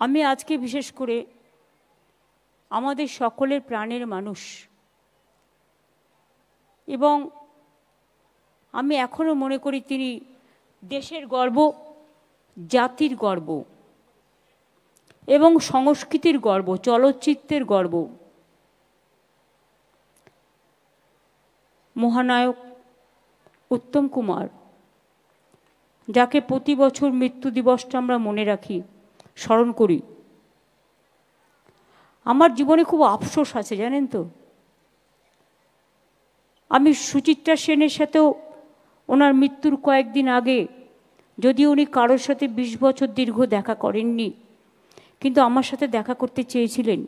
আমি আজকে বিশেষ করে আমাদের সকলের প্রাণের মানুষ এবং আমি এখনো মনে করি তিনি দেশের গর্ব, জাতির গর্ব এবং সংস্কৃতির গর্ব, চলচ্চিত্রের গর্ব। মহানায়ক উত্তম কুমার, যাকে প্রতি বছর মৃত্যু দিবসটা আমরা মনে রাখি, স্মরণ করি। আমার জীবনে খুব আফসোস আছে, জানেন তো। আমি সুচিত্রা সেনের সাথেও ওনার মৃত্যুর কয়েকদিন আগে, যদিও উনি কারোর সাথে 20 বছর দীর্ঘ দেখা করেননি, কিন্তু আমার সাথে দেখা করতে চেয়েছিলেন।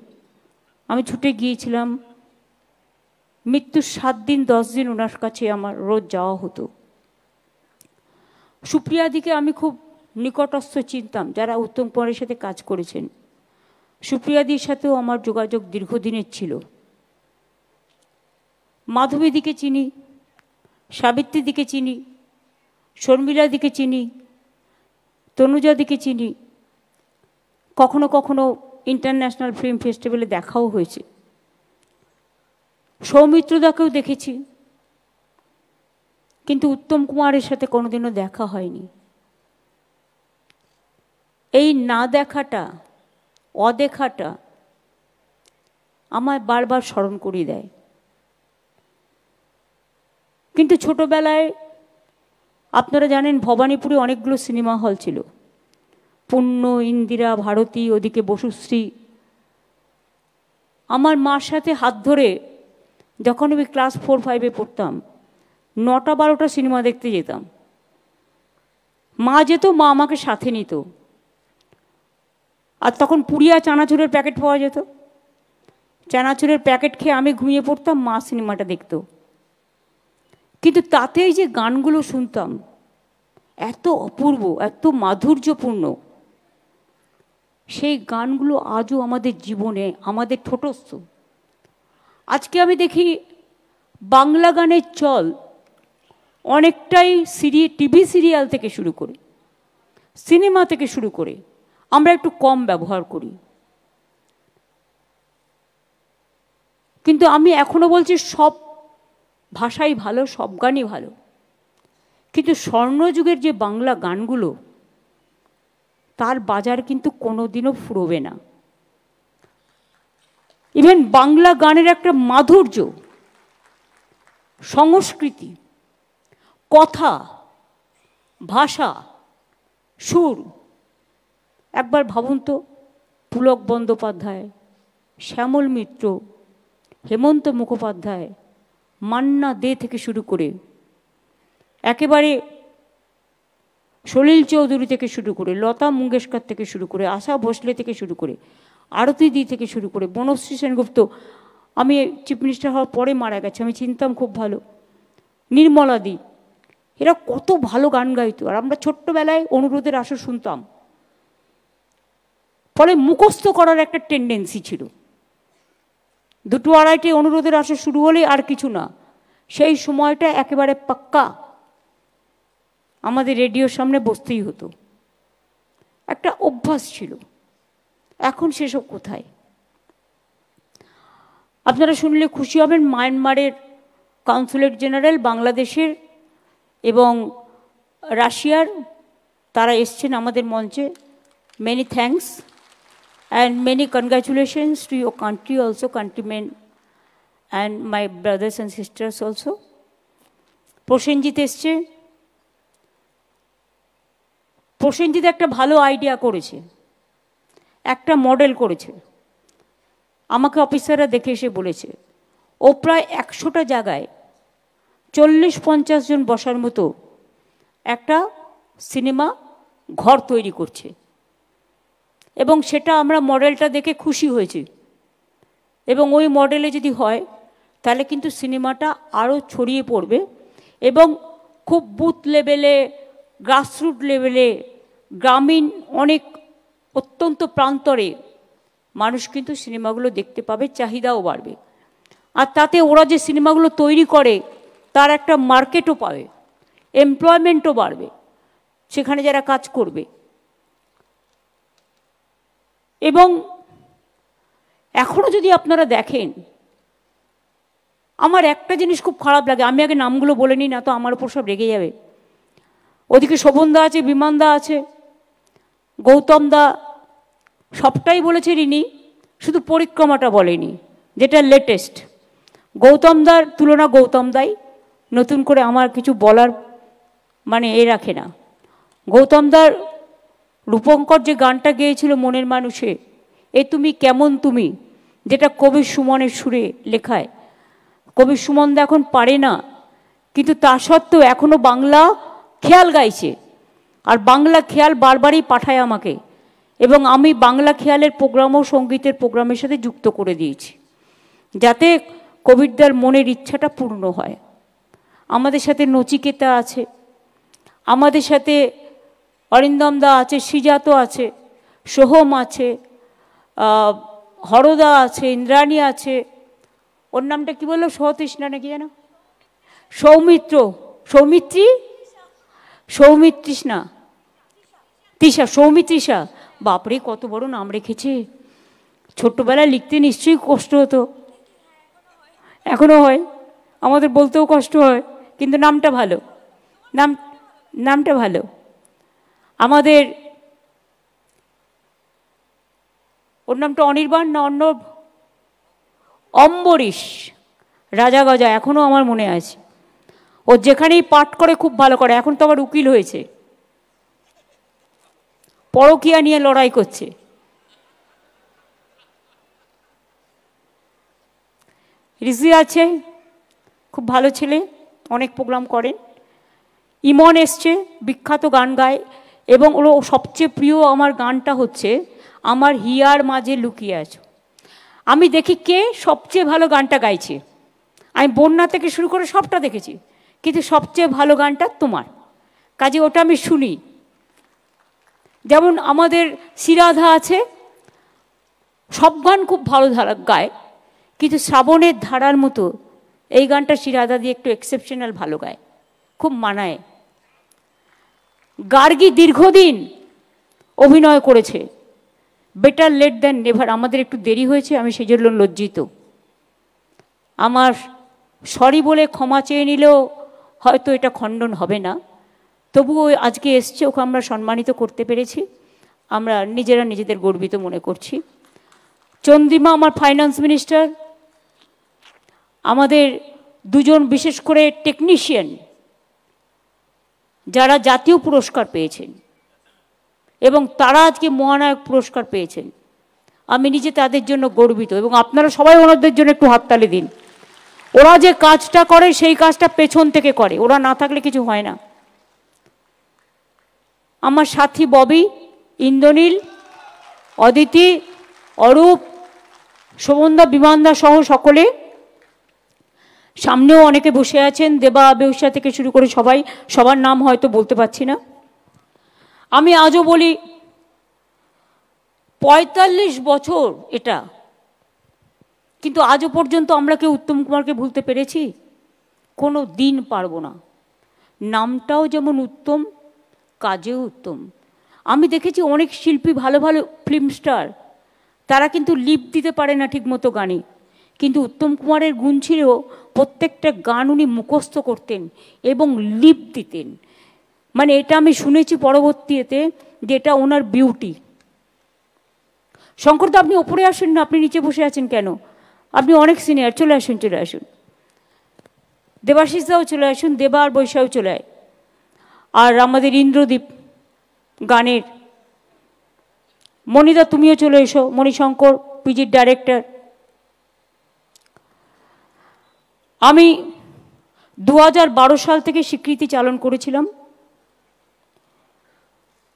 আমি ছুটে গিয়েছিলাম। মৃত্যুর 7 দিন 10 দিন ওনার কাছে আমার রোজ যাওয়া হতো। সুপ্রিয়াদিকে আমি খুব নিকটস্থ চিনতাম, যারা উত্তম কুমারের সাথে কাজ করেছেন। সুপ্রিয়াদির সাথেও আমার যোগাযোগ দীর্ঘদিনের ছিল। মাধবীদিকে চিনি, সাবিত্রীদিকে চিনি, শর্মিলাদিকে চিনি, তনুজাদিকে চিনি। কখনো কখনো ইন্টারন্যাশনাল ফিল্ম ফেস্টিভ্যালে দেখাও হয়েছে। সৌমিত্রদাকেও দেখেছি, কিন্তু উত্তম কুমারের সাথে কোনোদিনও দেখা হয়নি। এই না দেখাটা, অদেখাটা আমায় বারবার স্মরণ করিয়ে দেয়। কিন্তু ছোটবেলায় আপনারা জানেন, ভবানীপুরে অনেকগুলো সিনেমা হল ছিল। পূর্ণ, ইন্দিরা, ভারতী, ওদিকে বসুশ্রী। আমার মার সাথে হাত ধরে যখন আমি ক্লাস 4-5-এ পড়তাম, 9টা-12টা সিনেমা দেখতে যেতাম। মা যেত, মা আমাকে সাথে নিত। আর তখন পুড়িয়া চানাচুরের প্যাকেট পাওয়া যেত। চানাচুরের প্যাকেট খেয়ে আমি ঘুমিয়ে পড়তাম, মা সিনেমাটা দেখত। কিন্তু তাতেই যে গানগুলো শুনতাম, এত অপূর্ব, এত মাধুর্যপূর্ণ, সেই গানগুলো আজও আমাদের জীবনে, আমাদের ঠোঁটস্থ। আজকে আমি দেখি বাংলা গানের চল অনেকটাই টিভি সিরিয়াল থেকে শুরু করে, সিনেমা থেকে শুরু করে আমরা একটু কম ব্যবহার করি। কিন্তু আমি এখনো বলছি, সব ভাষাই ভালো, সব গানই ভালো, কিন্তু স্বর্ণযুগের যে বাংলা গানগুলো, তার বাজার কিন্তু কোনোদিনও ফুরোবে না। ইভেন বাংলা গানের একটা মাধুর্য, সংস্কৃতি, কথা, ভাষা, সুর। একবার ভাবুন তো, পুলক বন্দ্যোপাধ্যায়, শ্যামল মিত্র, হেমন্ত মুখোপাধ্যায়, মান্না দে থেকে শুরু করে, একেবারে সলিল চৌধুরী থেকে শুরু করে, লতা মঙ্গেশকর থেকে শুরু করে, আশা ভোসলে থেকে শুরু করে, আরতি দি থেকে শুরু করে, বনশ্রী সেনগুপ্ত, আমি চিফ মিনিস্টার হওয়ার পরে মারা গেছে, আমি চিনতাম খুব ভালো, নির্মলা দি, এরা কত ভালো গান গাইতো। আর আমরা ছোট্টবেলায় অনুরোধের আসর শুনতাম। ফলে মুখস্থ করার একটা টেন্ডেন্সি ছিল। 2-2:30 অনুরোধের আসর শুরু হলে আর কিছু না, সেই সময়টা একেবারে পাক্কা আমাদের রেডিওর সামনে বসতেই হতো। একটা অভ্যাস ছিল। এখন সেসব কোথায়? আপনারা শুনলে খুশি হবেন, মায়ানমারের কাউন্সিলর জেনারেল, বাংলাদেশের এবং রাশিয়ার, তারা এসছেন আমাদের মঞ্চে। Many thanks and many congratulations to your country also, countrymen and my brothers and sisters also. Prosenjit এসছে। প্রসেনজিৎ একটা ভালো আইডিয়া করেছে, একটা মডেল করেছে। আমাকে অফিসাররা দেখে এসে বলেছে, ও প্রায় 100টা জায়গায় 40-50 জন বসার মতো একটা সিনেমা ঘর তৈরি করছে, এবং সেটা আমরা মডেলটা দেখে খুশি হয়েছি। এবং ওই মডেলে যদি হয় তাহলে কিন্তু সিনেমাটা আরও ছড়িয়ে পড়বে এবং খুব বুথ লেভেলে, গ্রাসরুট লেভেলে, গ্রামীণ অনেক অত্যন্ত প্রান্তরে মানুষ কিন্তু সিনেমাগুলো দেখতে পাবে, চাহিদাও বাড়বে। আর তাতে ওরা যে সিনেমাগুলো তৈরি করে তার একটা মার্কেটও পাবে, এমপ্লয়মেন্টও বাড়বে সেখানে যারা কাজ করবে। এবং এখনও যদি আপনারা দেখেন, আমার একটা জিনিস খুব খারাপ লাগে, আমি আগে নামগুলো বলে নিই, না তো আমার উপর সব রেগে যাবে। ওদিকে শোভনদা আছে, বিমানদা আছে, গৌতমদা, সবটাই বলেছে রিনি, শুধু পরিক্রমাটা বলেনি, যেটা লেটেস্ট। গৌতমদার তুলনা গৌতমদাই, নতুন করে আমার কিছু বলার মানে রাখে না। গৌতমদার রূপঙ্কর যে গানটা গেয়েছিল মনের মানুষে, এ তুমি কেমন তুমি, যেটা কবি সুমনের সুরে লেখায়। কবি সুমনদা এখন পারে না, কিন্তু তা সত্ত্বেও এখনও বাংলা খেয়াল গাইছে, আর বাংলা খেয়াল বারবারই পাঠায় আমাকে, এবং আমি বাংলা খেয়ালের প্রোগ্রামও সঙ্গীতের প্রোগ্রামের সাথে যুক্ত করে দিয়েছি, যাতে কবিরদার মনের ইচ্ছাটা পূর্ণ হয়। আমাদের সাথে নচিকেতা আছে, আমাদের সাথে অরিন্দমদা আছে, সিজাতো আছে, সোহম আছে, হরদা আছে, ইন্দ্রাণী আছে, ওর নামটা কি বললো, সহতৃষ্ণা নাকি যেন, সৌমিত্রিষ্ণা, সৌমিত্রিষা, বাপরে কত বড় নাম রেখেছে। ছোট্টবেলায় লিখতে নিশ্চয়ই কষ্ট হতো, এখনো হয়, আমাদের বলতেও কষ্ট হয়, কিন্তু নামটা ভালো, নামটা ভালো। আমাদের ওর নামটা অনির্বাণ না অর্ণব, অম্বরীশ, রাজা গজা, এখনও আমার মনে আছে। ও যেখানেই পাঠ করে খুব ভালো করে, এখন তো আবার উকিল হয়েছে, পরকীয়া নিয়ে লড়াই করছে। রিজি আছে, খুব ভালো ছেলে, অনেক প্রোগ্রাম করেন। ইমন এসছে, বিখ্যাত গান গায়, এবং ওর সবচেয়ে প্রিয় আমার গানটা হচ্ছে আমার হিয়ার মাঝে লুকিয়ে আছো। আমি দেখি কে সবচেয়ে ভালো গানটা গাইছে, আমি বন্যা থেকে শুরু করে সবটা দেখেছি, কিন্তু সবচেয়ে ভালো গানটা তোমার, কাজে ওটা আমি শুনি। যেমন আমাদের শ্রীরাধা আছে, সব গান খুব ভালো গায়, কিন্তু শ্রাবণের ধারার মতো এই গানটা শ্রীরাধা দিয়ে একটু এক্সেপশনাল ভালো গায়, খুব মানায়। গার্গী দীর্ঘদিন অভিনয় করেছে, বেটার লেট দ্যান নেভার, আমাদের একটু দেরি হয়েছে, আমি সেই জন্য লজ্জিত। আমার সরি বলে ক্ষমা চেয়ে নিলেও হয়তো এটা খণ্ডন হবে না, তবুও আজকে এসছে, ওকে আমরা সম্মানিত করতে পেরেছি, আমরা নিজেরা নিজেদের গর্বিত মনে করছি। চন্দ্রিমা আমার ফাইন্যান্স মিনিস্টার, আমাদের দুজন বিশেষ করে টেকনিশিয়ান যারা জাতীয় পুরস্কার পেয়েছেন এবং তারা আজকে মহানায়ক পুরস্কার পেয়েছেন, আমি নিজে তাদের জন্য গর্বিত, এবং আপনারা সবাই ওনাদের জন্য একটু হাততালি দিন। ওরা যে কাজটা করে সেই কাজটা পেছন থেকে করে, ওরা না থাকলে কিছু হয় না। আমার সাথী ববি, ইন্দ্রনীল, অদিতি, অরূপ, শোভনদা, বিমানদা সহ সকলে, সামনেও অনেকে বসে আছেন, দেবা, বেউসা থেকে শুরু করে সবাই, সবার নাম হয়তো বলতে পারছি না। আমি আজও বলি ৪৫ বছর এটা, কিন্তু আজও পর্যন্ত আমরা কেউ উত্তম কুমারকে ভুলতে পেরেছি? কোনো দিন পারবো না। নামটাও যেমন উত্তম, কাজেও উত্তম। আমি দেখেছি অনেক শিল্পী, ভালো ভালো ফিল্ম স্টার, তারা কিন্তু লিপ দিতে পারে না ঠিকমতো গানে, কিন্তু উত্তম কুমারের গুণ ছিল প্রত্যেকটা গান উনি মুখস্থ করতেন এবং লিপ দিতেন। মানে এটা আমি শুনেছি পরবর্তীতে যে এটা ওনার বিউটি। শঙ্করদা, আপনি ওপরে আসুন না, আপনি নিচে বসে আছেন কেন? আপনি অনেক সিনিয়র, চলে আসুন, চলে আসুন। দেবাশিসদাও চলে আসুন, দেবা আর বৈশাও চলে আয়। আর আমাদের ইন্দ্রদীপ গানের মণিদা, তুমিও চলে এসো, মণিশঙ্কর পিজির ডাইরেক্টর। আমি 2012 সাল থেকে স্বীকৃতি চালন করেছিলাম,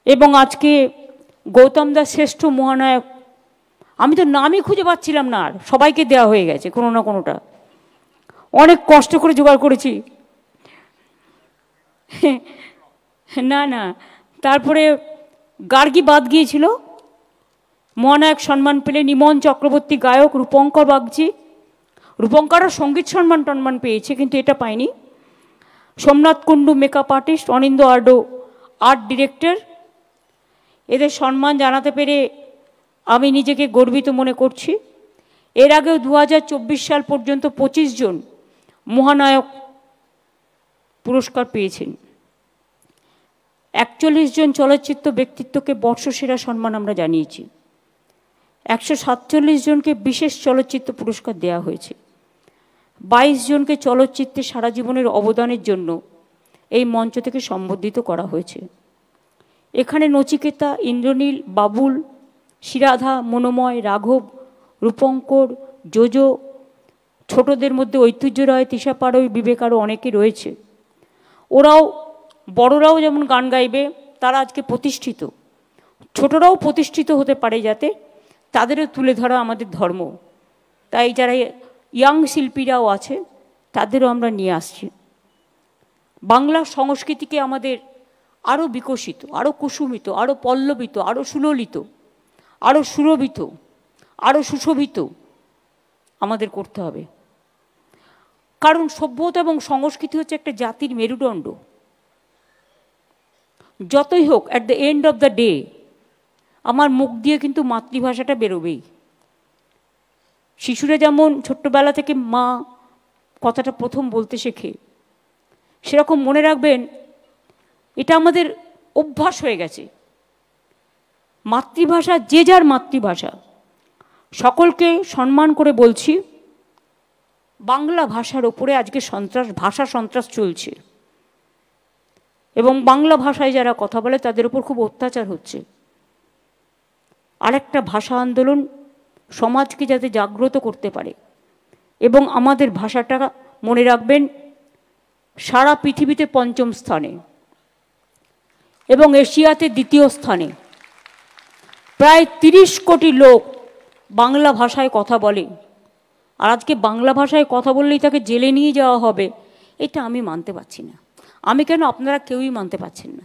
এবং আজকে গৌতম দাস শ্রেষ্ঠ মহানায়ক, আমি তো নামই খুঁজে পাচ্ছিলাম না, আর সবাইকে দেওয়া হয়ে গেছে কোনো না কোনোটা, অনেক কষ্ট করে জোগাড় করেছি। না না, তারপরে গার্গী বাদ গিয়েছিল, মহানায়ক সম্মান পেলেন ইমন চক্রবর্তী, গায়ক রূপঙ্কর বাগচি। রূপঙ্করও সঙ্গীত সম্মান পেয়েছে, কিন্তু এটা পায়নি। সোমনাথ কুণ্ডু মেকআপ আর্টিস্ট, অনিন্দ আর্ডো আর্ট ডিরেক্টর। এদের সম্মান জানাতে পেরে আমি নিজেকে গর্বিত মনে করছি। এর আগেও 2024 সাল পর্যন্ত 25 জন মহানায়ক পুরস্কার পেয়েছেন। 41 জন চলচ্চিত্র ব্যক্তিত্বকে বর্ষসেরা সম্মান আমরা জানিয়েছি। 147 জনকে বিশেষ চলচ্চিত্র পুরস্কার দেওয়া হয়েছে। 22 জনকে চলচ্চিত্রে সারা জীবনের অবদানের জন্য এই মঞ্চ থেকে সম্বর্ধিত করা হয়েছে। এখানে নচিকেতা, ইন্দ্রনীল, বাবুল, শিরাধা, মনোময়, রাঘব, রূপঙ্কর, জোজো, ছোটদের মধ্যে ঐতিহ্য রায়, তৃষা পাড়ই, বিবেক আরও অনেকে রয়েছে। ওরাও, বড়রাও যেমন গান গাইবে, তারা আজকে প্রতিষ্ঠিত, ছোটরাও প্রতিষ্ঠিত হতে পারে যাতে, তাদেরও তুলে ধরা আমাদের ধর্ম। তাই যারা ইয়াং শিল্পীরাও আছে তাদেরও আমরা নিয়ে আসছি। বাংলা সংস্কৃতিকে আমাদের আরও বিকশিত, আরও কুসুমিত, আরও পল্লবিত, আরও সুললিত, আরও সুরভিত, আরও সুশোভিত আমাদের করতে হবে। কারণ সভ্যতা এবং সংস্কৃতি হচ্ছে একটা জাতির মেরুদণ্ড। যতই হোক, at the end of the day আমার মুখ দিয়ে কিন্তু মাতৃভাষাটা বেরোবেই। শিশুরা যেমন ছোট্টবেলা থেকে মা কথাটা প্রথম বলতে শেখে, সেরকম মনে রাখবেন এটা আমাদের অভ্যাস হয়ে গেছে। মাতৃভাষা যে যার মাতৃভাষা, সকলকে সম্মান করে বলছি, বাংলা ভাষার ওপরে আজকে ভাষা সন্ত্রাস চলছে এবং বাংলা ভাষায় যারা কথা বলে তাদের উপর খুব অত্যাচার হচ্ছে। আরেকটা ভাষা আন্দোলন সমাজকে যাতে জাগ্রত করতে পারে এবং আমাদের ভাষাটা মনে রাখবেন সারা পৃথিবীতে 5ম স্থানে এবং এশিয়াতে 2য় স্থানে। প্রায় 30 কোটি লোক বাংলা ভাষায় কথা বলে, আর আজকে বাংলা ভাষায় কথা বললেই তাকে জেলে নিয়ে যাওয়া হবে, এটা আমি মানতে পারছি না। আমি কেন, আপনারা কেউই মানতে পারছেন না।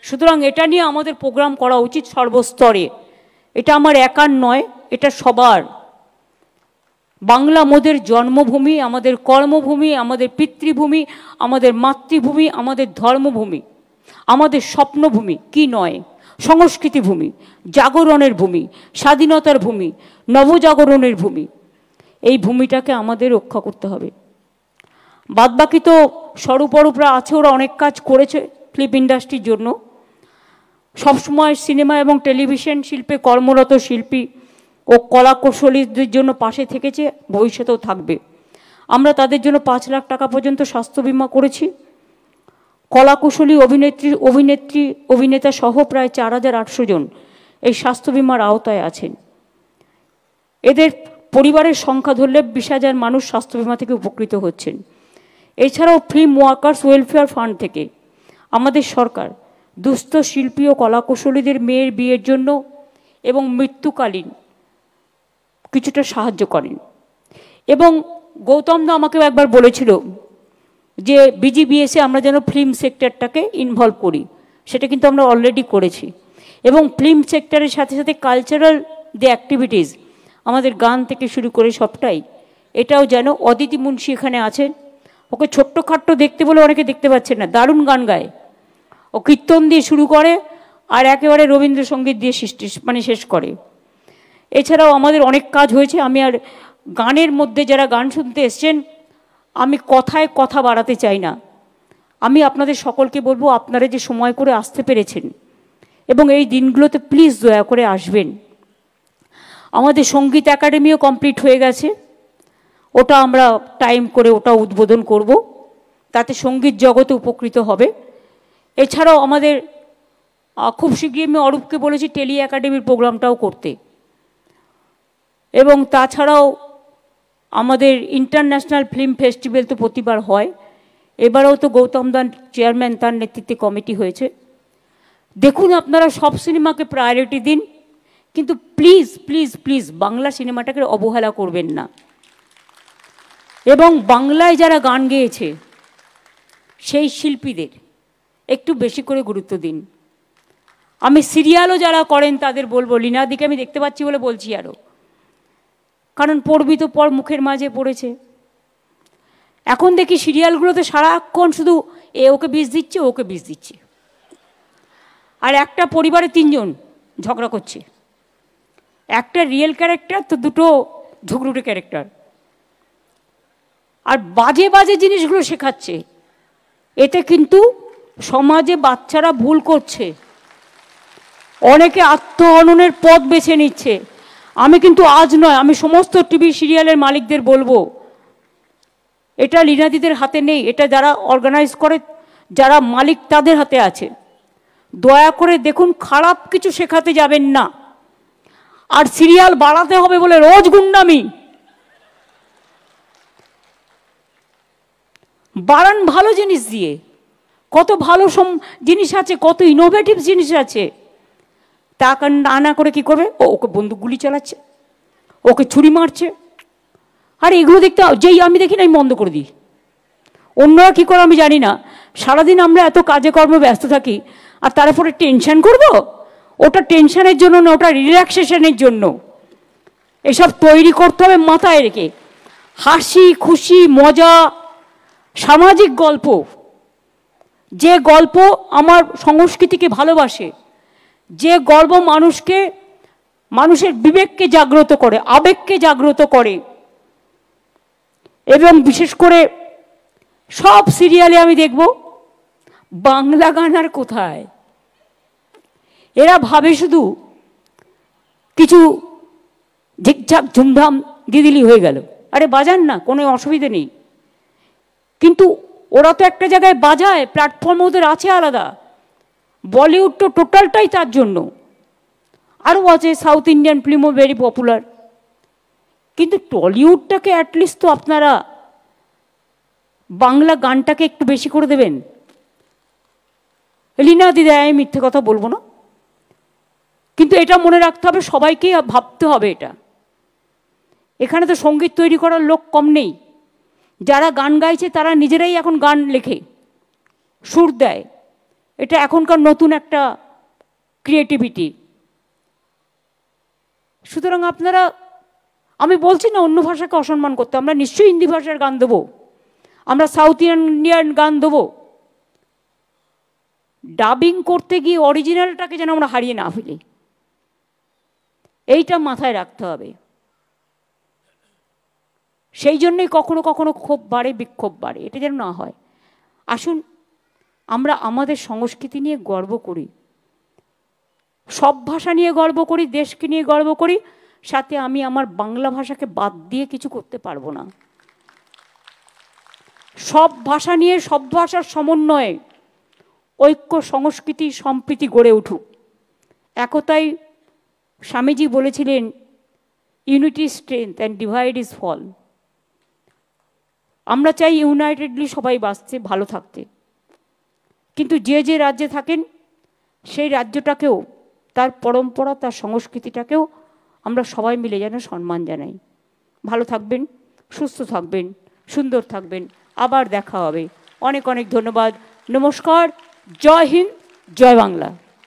সুতরাং এটা নিয়ে আমাদের প্রোগ্রাম করা উচিত সর্বস্তরে। এটা আমার একার নয়, এটা সবার। বাংলা আমাদের জন্মভূমি, আমাদের কর্মভূমি, আমাদের পিতৃভূমি, আমাদের মাতৃভূমি, আমাদের ধর্মভূমি, আমাদের স্বপ্নভূমি, কি নয়, সংস্কৃতি ভূমি, জাগরণের ভূমি, স্বাধীনতার ভূমি, নবজাগরণের ভূমি। এই ভূমিটাকে আমাদের রক্ষা করতে হবে। বাদবাকি তো স্বরূপরা আছে, ওরা অনেক কাজ করেছে ফিল্ম ইন্ডাস্ট্রির জন্য। সবসময় সিনেমা এবং টেলিভিশন শিল্পে কর্মরত শিল্পী ও কলাকুশলীদের জন্য পাশে থেকেছে, ভবিষ্যতেও থাকবে। আমরা তাদের জন্য 5 লাখ টাকা পর্যন্ত স্বাস্থ্য বিমা করেছি। কলাকুশলী অভিনেতা সহ প্রায় 4800 জন এই স্বাস্থ্য বিমার আওতায় আছেন। এদের পরিবারের সংখ্যা ধরলে 20,000 মানুষ স্বাস্থ্য বিমা থেকে উপকৃত হচ্ছেন। এছাড়াও ফিল্ম ওয়ার্কার্স ওয়েলফেয়ার ফান্ড থেকে আমাদের সরকার দুস্থ শিল্পী ও কলাকুশলীদের মেয়ের বিয়ের জন্য এবং মৃত্যুকালীন কিছুটা সাহায্য করেন। এবং গৌতম দা আমাকেও একবার বলেছিল যে বিজিবিএসে আমরা যেন ফিল্ম সেক্টরটাকে ইনভলভ করি, সেটা কিন্তু আমরা অলরেডি করেছি। এবং ফিল্ম সেক্টরের সাথে সাথে কালচারাল যে অ্যাক্টিভিটিস, আমাদের গান থেকে শুরু করে সবটাই, এটাও যেন অদিতি মুন্সি এখানে আছেন। ওকে ছোট্টখাট্ট দেখতে বলে অনেকে দেখতে পাচ্ছেন না, দারুণ গান গায়। ও কীর্তন দিয়ে শুরু করে আর একেবারে রবীন্দ্রসঙ্গীত দিয়ে শেষ করে। এছাড়াও আমাদের অনেক কাজ হয়েছে। আমি আর গানের মধ্যে যারা গান শুনতে এসছেন, আমি কথায় কথা বাড়াতে চাই না। আমি আপনাদের সকলকে বলবো, আপনারা যে সময় করে আসতে পেরেছেন এবং এই দিনগুলোতে প্লিজ দয়া করে আসবেন। আমাদের সঙ্গীত একাডেমিও কমপ্লিট হয়ে গেছে, ওটা আমরা টাইম করে ওটা উদ্বোধন করব, তাতে সঙ্গীত জগতে উপকৃত হবে। এছাড়াও আমাদের খুব শীঘ্রই আমি অরূপকে বলেছি টেলি একাডেমির প্রোগ্রামটাও করতে। এবং তাছাড়াও আমাদের ইন্টারন্যাশনাল ফিল্ম ফেস্টিভ্যাল তো প্রতিবার হয়, এবারেও তো গৌতম দান চেয়ারম্যান, তার নেতৃত্বে কমিটি হয়েছে। দেখুন, আপনারা সব সিনেমাকে প্রায়োরিটি দিন, কিন্তু প্লিজ প্লিজ প্লিজ বাংলা সিনেমাটাকে অবহেলা করবেন না। এবং বাংলায় যারা গান গেয়েছে সেই শিল্পীদের একটু বেশি করে গুরুত্ব দিন। আমি সিরিয়ালও যারা করেন তাদের বলবো, লীনাদিকে আমি দেখতে পাচ্ছি বলে বলছি আরও, কারণ পড়বি তো পর মুখের মাঝে পড়েছে। এখন দেখি সিরিয়ালগুলোতে সারাক্ষণ শুধু ওকে বিষ দিচ্ছে, ওকে বিষ দিচ্ছে, আর একটা পরিবারে 3 জন ঝগড়া করছে। একটা রিয়েল ক্যারেক্টার তো দুটো ঝগড়ুটে ক্যারেক্টার, আর বাজে বাজে জিনিসগুলো শেখাচ্ছে। এতে কিন্তু সমাজে বাচ্চারা ভুল করছে, অনেকে আত্মহননের পথ বেছে নিচ্ছে। আমি কিন্তু আজ নয়, আমি সমস্ত টিভি সিরিয়ালের মালিকদের বলবো, এটা লীনাদিদের হাতে নেই, এটা যারা অর্গানাইজ করে, যারা মালিক, তাদের হাতে আছে। দয়া করে দেখুন, খারাপ কিছু শেখাতে যাবেন না। আর সিরিয়াল বাড়াতে হবে বলে রোজ গুন্ডামি বাড়ান, ভালো জিনিস দিয়ে। কত ভালো জিনিস আছে, কত ইনোভেটিভ জিনিস আছে। তা না করে কি করবে, ওকে বন্দুক গুলি চালাচ্ছে, ওকে ছুরি মারছে। আর এগুলো দেখতে যেই আমি দেখি না, আমি বন্ধ করে দিই। অন্যরা কী করে আমি জানি না। সারাদিন আমরা এত কাজে কর্মে ব্যস্ত থাকি, আর তারপরে টেনশন করব? ওটা টেনশনের জন্য না, ওটা রিল্যাক্সেশনের জন্য। এসব তৈরি করতে হবে মাথায় রেখে। হাসি খুশি মজা সামাজিক গল্প, যে গল্প আমার সংস্কৃতিকে ভালোবাসে, যে গল্প মানুষকে, মানুষের বিবেককে জাগ্রত করে, আবেগকে জাগ্রত করে। এবং বিশেষ করে সব সিরিয়ালে আমি দেখব বাংলা গান আর কোথায়। এরা ভাবে শুধু কিছু ঝিকঝাক ঝুমধাম দিয়ে দিলি হয়ে গেল। আরে বাজান না, কোনো অসুবিধে নেই, কিন্তু ওরা তো একটা জায়গায় বাজায়, প্ল্যাটফর্ম ওদের আছে আলাদা। বলিউড তো টোটালটাই তার জন্য। আরও আছে, সাউথ ইন্ডিয়ান ফিল্মও ভেরি পপুলার। কিন্তু টলিউডটাকে অ্যাটলিস্ট তো আপনারা বাংলা গানটাকে একটু বেশি করে দেবেন। লীনা দিদি, আমি মিথ্যে কথা বলবো না, কিন্তু এটা মনে রাখতে হবে, সবাইকেই ভাবতে হবে এটা। এখানে তো সঙ্গীত তৈরি করার লোক কম নেই। যারা গান গাইছে তারা নিজেরাই এখন গান লেখে, সুর দেয়। এটা এখনকার নতুন একটা ক্রিয়েটিভিটি। সুতরাং আপনারা, আমি বলছি না অন্য ভাষাকে অসম্মান করতে, আমরা নিশ্চয়ই হিন্দি ভাষার গান দেবো, আমরা সাউথ ইন্ডিয়ান গান দেবো। ডাবিং করতে গিয়ে অরিজিনালটাকে যেন আমরা হারিয়ে না ফেলি, এইটা মাথায় রাখতে হবে। সেই জন্যই কখনো কখনো ক্ষোভ বাড়ে, বিক্ষোভ বাড়ে, এটা যেন না হয়। আসুন আমরা আমাদের সংস্কৃতি নিয়ে গর্ব করি, সব ভাষা নিয়ে গর্ব করি, দেশকে নিয়ে গর্ব করি। সাথে আমি আমার বাংলা ভাষাকে বাদ দিয়ে কিছু করতে পারবো না। সব ভাষা নিয়ে, সব ভাষার সমন্বয়ে ঐক্য, সংস্কৃতি, সম্প্রীতি গড়ে উঠুক। একতাই স্বামীজি বলেছিলেন, unity strength and divide is fall. আমরা চাই ইউনাইটেডলি সবাই বাঁচতে, ভালো থাকতে, কিন্তু যে যে রাজ্যে থাকেন সেই রাজ্যটাকেও, তার পরম্পরা, তার সংস্কৃতিটাকেও আমরা সবাই মিলে যেন সম্মান জানাই। ভালো থাকবেন, সুস্থ থাকবেন, সুন্দর থাকবেন। আবার দেখা হবে। অনেক অনেক ধন্যবাদ। নমস্কার। জয় হিন্দ, জয় বাংলা।